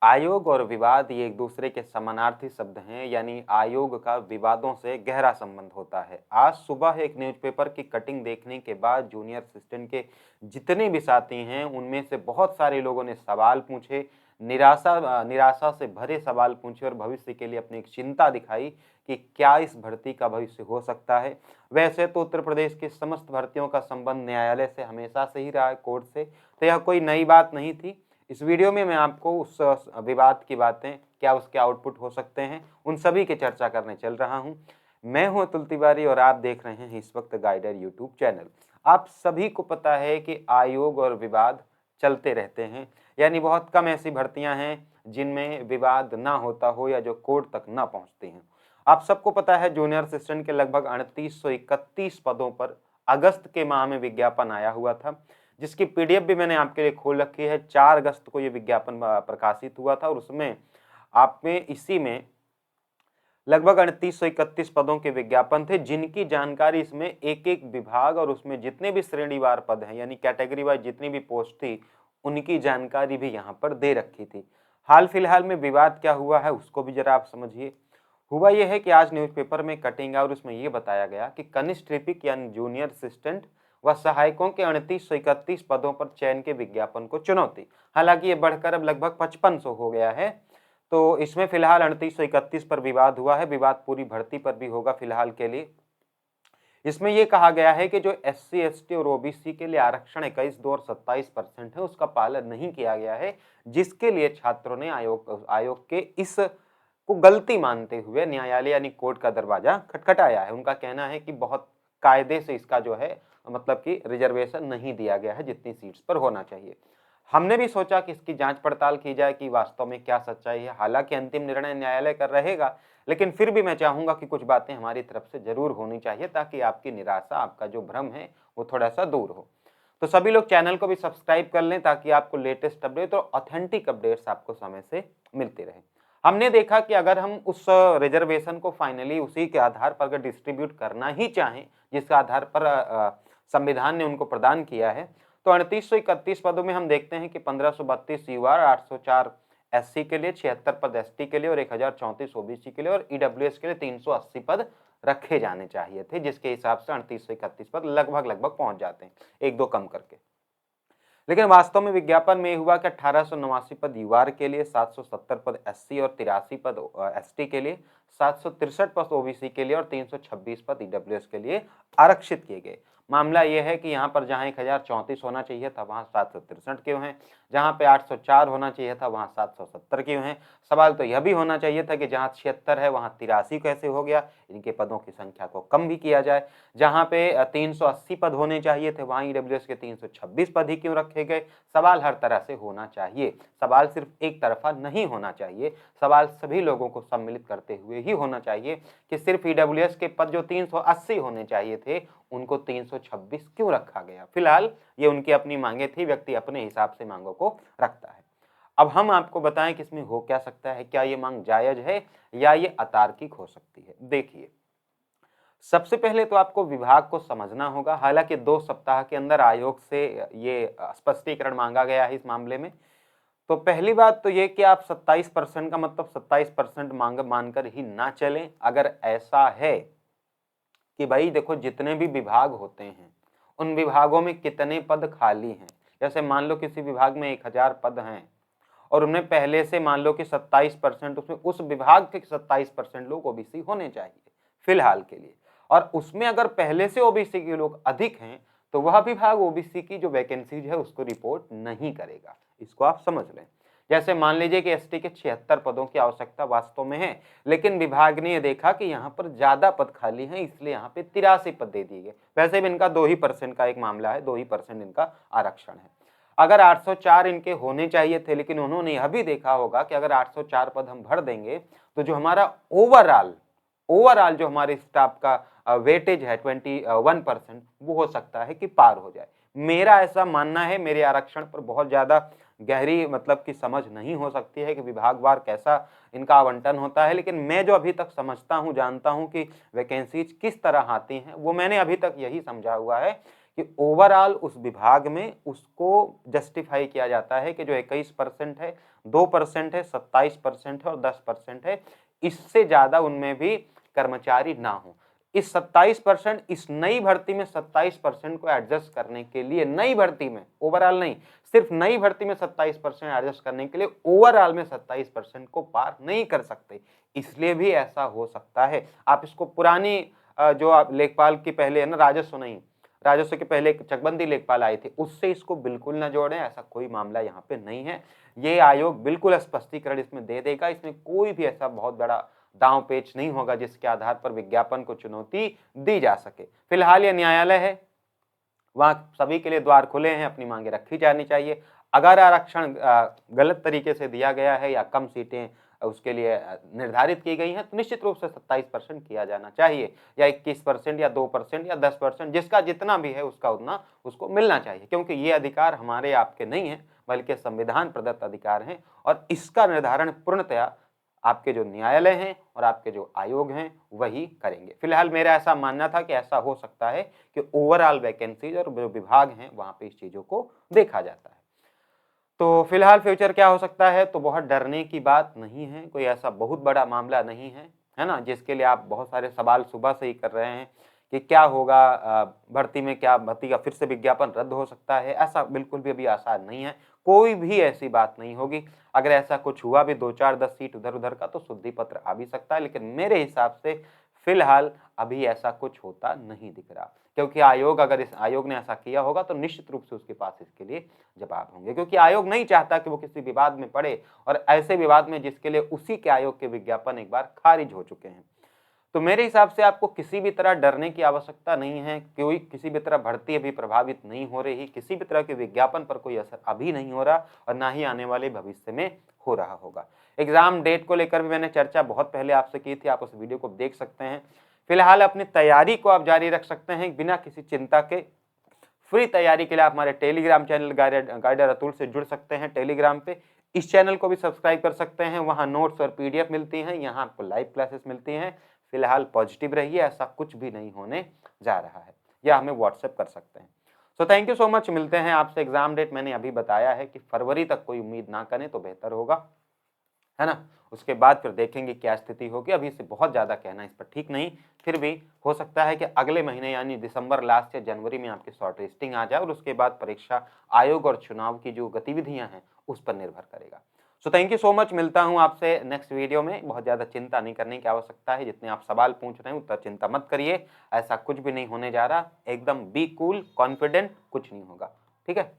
आयोग और विवाद ये एक दूसरे के समानार्थी शब्द हैं, यानी आयोग का विवादों से गहरा संबंध होता है। आज सुबह एक न्यूज़पेपर की कटिंग देखने के बाद जूनियर असिस्टेंट के जितने भी साथी हैं, उनमें से बहुत सारे लोगों ने सवाल पूछे, निराशा से भरे सवाल पूछे और भविष्य के लिए अपनी एक चिंता दिखाई कि क्या इस भर्ती का भविष्य हो सकता है। वैसे तो उत्तर प्रदेश की समस्त भर्तियों का संबंध न्यायालय से हमेशा से ही रहा है, कोर्ट से, तो यह कोई नई बात नहीं थी। इस वीडियो में मैं आपको उस विवाद की बातें, क्या उसके आउटपुट हो सकते हैं, उन सभी की चर्चा करने चल रहा हूं। मैं हूं अतुल तिवारी और आप देख रहे हैं इस वक्त गाइडर यूट्यूब चैनल। आप सभी को पता है कि आयोग और विवाद चलते रहते हैं, यानी बहुत कम ऐसी भर्तियां हैं जिनमें विवाद ना होता हो या जो कोर्ट तक ना पहुंचती हैं। आप सबको पता है जूनियर असिस्टेंट के लगभग 3831 पदों पर अगस्त के माह में विज्ञापन आया हुआ था, जिसकी पीडीएफ भी मैंने आपके लिए खोल रखी है। 4 अगस्त को ये विज्ञापन प्रकाशित हुआ था और उसमें इसी में लगभग 3831 पदों के विज्ञापन थे, जिनकी जानकारी इसमें एक एक विभाग और उसमें जितने भी श्रेणीवार पद हैं, यानी कैटेगरी वाइज जितनी भी पोस्ट थी, उनकी जानकारी भी यहाँ पर दे रखी थी। हाल फिलहाल में विवाद क्या हुआ है उसको भी जरा आप समझिए। हुआ यह है कि आज न्यूज़पेपर में कटिंग और उसमें यह बताया गया कि कनिष्ठ लिपिक यानी जूनियर असिस्टेंट व सहायकों के 3831 पदों पर चयन के विज्ञापन को चुनौती। हालांकि ये बढ़कर अब लगभग 5500 हो गया है। तो इसमें फिलहाल 3831 पर विवाद हुआ है। विवाद पूरी भर्ती पर भी होगा फिलहाल के लिए। इसमें यह कहा गया है कि जो SC ST और OBC के लिए आरक्षण 21, 2 और 27% है, उसका पालन नहीं किया गया है, जिसके लिए छात्रों ने आयोग के इस को गलती मानते हुए न्यायालय यानी कोर्ट का दरवाजा खटखटाया है। उनका कहना है कि बहुत कायदे से इसका जो है मतलब कि रिजर्वेशन नहीं दिया गया है जितनी सीट्स पर होना चाहिए। हमने भी सोचा कि इसकी जांच पड़ताल की जाए कि वास्तव में क्या सच्चाई है। हालांकि अंतिम निर्णय न्यायालय का रहेगा, लेकिन फिर भी मैं चाहूंगा कि कुछ बातें हमारी तरफ से जरूर होनी चाहिए ताकि आपकी निराशा, आपका जो भ्रम है, वो थोड़ा सा दूर हो। तो सभी लोग चैनल को भी सब्सक्राइब कर लें ताकि आपको लेटेस्ट अपडेट और ऑथेंटिक अपडेट्स आपको समय से मिलती रहे। हमने देखा कि अगर हम उस रिजर्वेशन को फाइनली उसी के आधार पर अगर डिस्ट्रीब्यूट करना ही चाहें, जिस आधार पर संविधान ने उनको प्रदान किया है, तो 3831 पदों में हम देखते हैं कि 1532 युवा, 804 SC के लिए, 76 पद ST के लिए और 1034 OBC के लिए और EWS के लिए 380 पद रखे जाने चाहिए थे, जिसके हिसाब से 3831 पद लगभग पहुंच जाते हैं, एक दो कम करके। लेकिन वास्तव में विज्ञापन में हुआ कि 1889 पद युवा के लिए, 770 पद SC और 83 पद ST के लिए, 763 पद OBC के लिए और 326 पद EWS के लिए आरक्षित किए गए। मामला यह है कि यहाँ पर जहाँ 1034 होना चाहिए था वहाँ 763 क्यों हैं, जहाँ पे 804 होना चाहिए था वहाँ 770 क्यों हैं। सवाल तो यह भी होना चाहिए था कि जहाँ 76 है वहाँ 83 कैसे हो गया। इनके पदों की संख्या को कम भी किया जाए। जहाँ पे 380 पद होने चाहिए थे वहाँ EWS के 326 पद ही क्यों रखे गए। सवाल हर तरह से होना चाहिए। सवाल सिर्फ एक तरफा नहीं होना चाहिए। सवाल सभी लोगों को सम्मिलित करते हुए ही होना चाहिए कि सिर्फ EWS के पद जो 380 होने चाहिए थे उनको 326 क्यों रखा गया। फिलहाल ये उनकी अपनी मांगे थी, व्यक्ति अपने हिसाब से मांगों को रखता है। अब हम आपको बताएं कि इसमें हो क्या सकता है, क्या ये मांग जायज है या ये अतार्किक हो सकती है। देखिए, सबसे पहले तो आपको विभाग को समझना होगा। हालांकि 2 सप्ताह के अंदर आयोग से ये स्पष्टीकरण मांगा गया है इस मामले में। तो पहली बात तो ये कि आप 27% का मतलब 27% मांग मानकर ही ना चलें। अगर ऐसा है कि भाई देखो जितने भी विभाग होते हैं उन विभागों में कितने पद खाली हैं, जैसे मान लो किसी विभाग में 1000 पद हैं और उनमें पहले से मान लो कि 27%, उसमें उस विभाग के 27% लोग ओबीसी होने चाहिए फिलहाल के लिए, और उसमें अगर पहले से ओबीसी के लोग अधिक हैं तो वह विभाग ओबीसी की जो वैकेंसीज है उसको रिपोर्ट नहीं करेगा। इसको आप समझ लें। जैसे मान लीजिए कि एसटी के 76 पदों की आवश्यकता वास्तव में है, लेकिन विभाग ने यह देखा कि यहाँ पर ज्यादा पद खाली हैं, इसलिए यहाँ पे 83 पद दे दिए गए। वैसे भी इनका 2% का एक मामला है, 2% इनका आरक्षण है। अगर 804 इनके होने चाहिए थे, लेकिन उन्होंने यह भी देखा होगा कि अगर 804 पद हम भर देंगे तो जो हमारा ओवरऑल जो हमारे स्टाफ का वेटेज है 21%, वो हो सकता है कि पार हो जाए। मेरा ऐसा मानना है, मेरे आरक्षण पर बहुत ज्यादा गहरी मतलब की समझ नहीं हो सकती है कि विभागवार कैसा इनका आवंटन होता है, लेकिन मैं जो अभी तक समझता हूं, जानता हूं कि वैकेंसीज किस तरह आती हैं, वो मैंने अभी तक यही समझा हुआ है कि ओवरऑल उस विभाग में उसको जस्टिफाई किया जाता है कि जो 21% है, 2% है, 27% है और 10% है, इससे ज़्यादा उनमें भी कर्मचारी ना हो। इस 27%, इस नई भर्ती में 27% को एडजस्ट करने के लिए, नई भर्ती में, ओवरऑल नहीं, सिर्फ नई भर्ती में 27% एडजस्ट करने के लिए ओवरऑल में 27% को पार नहीं कर सकते, इसलिए भी ऐसा हो सकता है। आप इसको पुरानी जो आप लेखपाल की पहले है ना, राजस्व नहीं, राजस्व के पहले एक चकबंदी लेखपाल आई थी, उससे इसको बिल्कुल ना जोड़ें, ऐसा कोई मामला यहाँ पे नहीं है। ये आयोग बिल्कुल स्पष्टीकरण इसमें दे देगा, इसमें कोई भी ऐसा बहुत बड़ा दांव पेच नहीं होगा जिसके आधार पर विज्ञापन को चुनौती दी जा सके। फिलहाल ये न्यायालय है, वहां सभी के लिए द्वार खुले हैं, अपनी मांगे रखी जानी चाहिए। अगर आरक्षण गलत तरीके से दिया गया है या कम सीटें उसके लिए निर्धारित की गई हैं, तो निश्चित रूप से 27% किया जाना चाहिए, या 21% या 2% या 10%, जिसका जितना भी है उसका उतना उसको मिलना चाहिए, क्योंकि ये अधिकार हमारे आपके नहीं है, बल्कि संविधान प्रदत्त अधिकार हैं, और इसका निर्धारण पूर्णतया आपके जो न्यायालय हैं और आपके जो आयोग हैं वही करेंगे। फिलहाल मेरा ऐसा मानना था कि ऐसा हो सकता है कि ओवरऑल वैकेंसीज और जो विभाग हैं वहां पे इस चीजों को देखा जाता है। तो फिलहाल फ्यूचर क्या हो सकता है, तो बहुत डरने की बात नहीं है, कोई ऐसा बहुत बड़ा मामला नहीं है ना, जिसके लिए आप बहुत सारे सवाल सुबह से ही कर रहे हैं कि क्या होगा, भर्ती में क्या, भर्ती का फिर से विज्ञापन रद्द हो सकता है, ऐसा बिल्कुल भी अभी आसान नहीं है, कोई भी ऐसी बात नहीं होगी। अगर ऐसा कुछ हुआ भी, 2-4-10 सीट उधर उधर का, तो शुद्धि पत्र आ भी सकता है, लेकिन मेरे हिसाब से फिलहाल अभी ऐसा कुछ होता नहीं दिख रहा, क्योंकि आयोग, अगर इस आयोग ने ऐसा किया होगा तो निश्चित रूप से उसके पास इसके लिए जवाब होंगे, क्योंकि आयोग नहीं चाहता कि वो किसी विवाद में पड़े, और ऐसे विवाद में जिसके लिए उसी के आयोग के विज्ञापन एक बार खारिज हो चुके हैं। तो मेरे हिसाब से आपको किसी भी तरह डरने की आवश्यकता नहीं है, कोई किसी भी तरह भर्ती अभी प्रभावित नहीं हो रही, किसी भी तरह के विज्ञापन पर कोई असर अभी नहीं हो रहा, और ना ही आने वाले भविष्य में हो रहा होगा। एग्जाम डेट को लेकर भी मैंने चर्चा बहुत पहले आपसे की थी, आप उस वीडियो को देख सकते हैं। फिलहाल अपनी तैयारी को आप जारी रख सकते हैं बिना किसी चिंता के। फ्री तैयारी के लिए आप हमारे टेलीग्राम चैनल गाइडर अतुल से जुड़ सकते हैं टेलीग्राम पे। इस चैनल को भी सब्सक्राइब कर सकते हैं, वहां नोट्स और पीडीएफ मिलती हैं, यहाँ आपको लाइव क्लासेस मिलती हैं। फिलहाल पॉजिटिव रहिए, ऐसा कुछ भी नहीं होने जा रहा है, या हमें व्हाट्सएप कर सकते हैं। So thank you so much, मिलते हैं आपसे। एग्जाम डेट मैंने अभी बताया है कि फरवरी तक कोई उम्मीद ना करें तो बेहतर होगा, है ना। उसके बाद फिर देखेंगे क्या स्थिति होगी, अभी से बहुत ज्यादा कहना इस पर ठीक नहीं। फिर भी हो सकता है कि अगले महीने यानी दिसंबर लास्ट या जनवरी में आपकी शॉर्ट लिस्टिंग आ जाए, और उसके बाद परीक्षा आयोग और चुनाव की जो गतिविधियां हैं उस पर निर्भर करेगा। So thank you so much, मिलता हूं आपसे नेक्स्ट वीडियो में। बहुत ज्यादा चिंता नहीं करने की आवश्यकता है, जितने आप सवाल पूछ रहे हैं उतना चिंता मत करिए, ऐसा कुछ भी नहीं होने जा रहा, एकदम बी कूल, कॉन्फिडेंट, कुछ नहीं होगा, ठीक है।